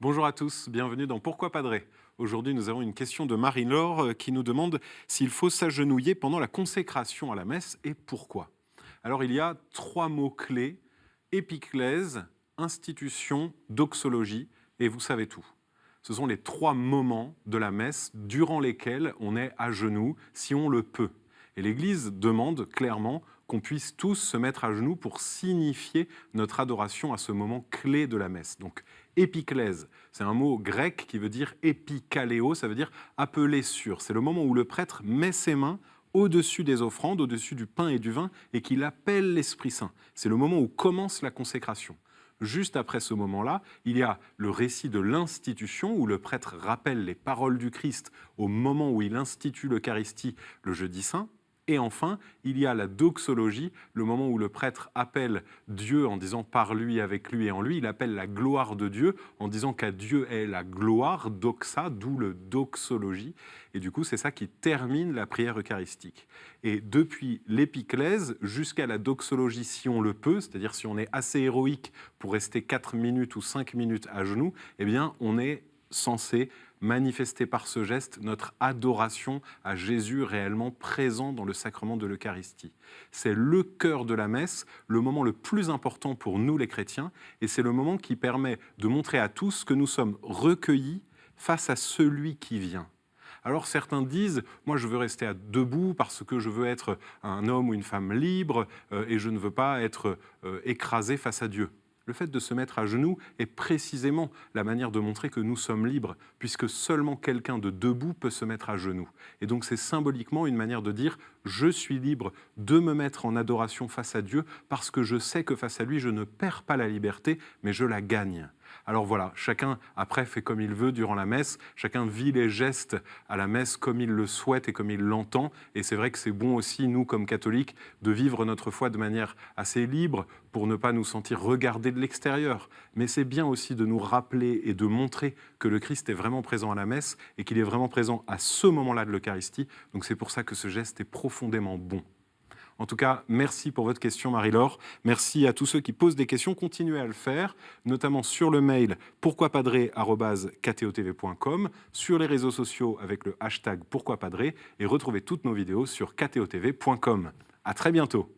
Bonjour à tous, bienvenue dans Pourquoi Padré. Aujourd'hui, nous avons une question de Marie-Laure qui nous demande s'il faut s'agenouiller pendant la consécration à la messe et pourquoi. Alors, il y a 3 mots-clés, épiclèse, institution, doxologie, et vous savez tout. Ce sont les 3 moments de la messe durant lesquels on est à genoux, si on le peut. Et l'Église demande clairement qu'on puisse tous se mettre à genoux pour signifier notre adoration à ce moment clé de la messe. Donc, épiclèse, c'est un mot grec qui veut dire épikaléo, ça veut dire appeler sur. C'est le moment où le prêtre met ses mains au-dessus des offrandes, au-dessus du pain et du vin, et qu'il appelle l'Esprit Saint. C'est le moment où commence la consécration. Juste après ce moment-là, il y a le récit de l'institution, où le prêtre rappelle les paroles du Christ au moment où il institue l'Eucharistie le jeudi saint. Et enfin, il y a la doxologie, le moment où le prêtre appelle Dieu en disant par lui, avec lui et en lui. Il appelle la gloire de Dieu en disant qu'à Dieu est la gloire, doxa, d'où le doxologie. Et du coup, c'est ça qui termine la prière eucharistique. Et depuis l'épiclèse jusqu'à la doxologie, si on le peut, c'est-à-dire si on est assez héroïque pour rester 4 minutes ou 5 minutes à genoux, eh bien, on est censé manifester par ce geste notre adoration à Jésus réellement présent dans le sacrement de l'Eucharistie. C'est le cœur de la messe, le moment le plus important pour nous les chrétiens, et c'est le moment qui permet de montrer à tous que nous sommes recueillis face à celui qui vient. Alors certains disent, moi je veux rester debout parce que je veux être un homme ou une femme libre et je ne veux pas être écrasé face à Dieu. Le fait de se mettre à genoux est précisément la manière de montrer que nous sommes libres, puisque seulement quelqu'un de debout peut se mettre à genoux. Et donc c'est symboliquement une manière de dire « je suis libre de me mettre en adoration face à Dieu parce que je sais que face à lui, je ne perds pas la liberté, mais je la gagne ». Alors voilà, chacun après fait comme il veut durant la messe, chacun vit les gestes à la messe comme il le souhaite et comme il l'entend. Et c'est vrai que c'est bon aussi, nous comme catholiques, de vivre notre foi de manière assez libre pour ne pas nous sentir regardés de l'extérieur. Mais c'est bien aussi de nous rappeler et de montrer que le Christ est vraiment présent à la messe et qu'il est vraiment présent à ce moment-là de l'Eucharistie. Donc c'est pour ça que ce geste est profondément bon. En tout cas, merci pour votre question, Marie-Laure. Merci à tous ceux qui posent des questions. Continuez à le faire, notamment sur le mail pourquoipadré@ktotv.com, sur les réseaux sociaux avec le hashtag pourquoipadré et retrouvez toutes nos vidéos sur ktotv.com. À très bientôt.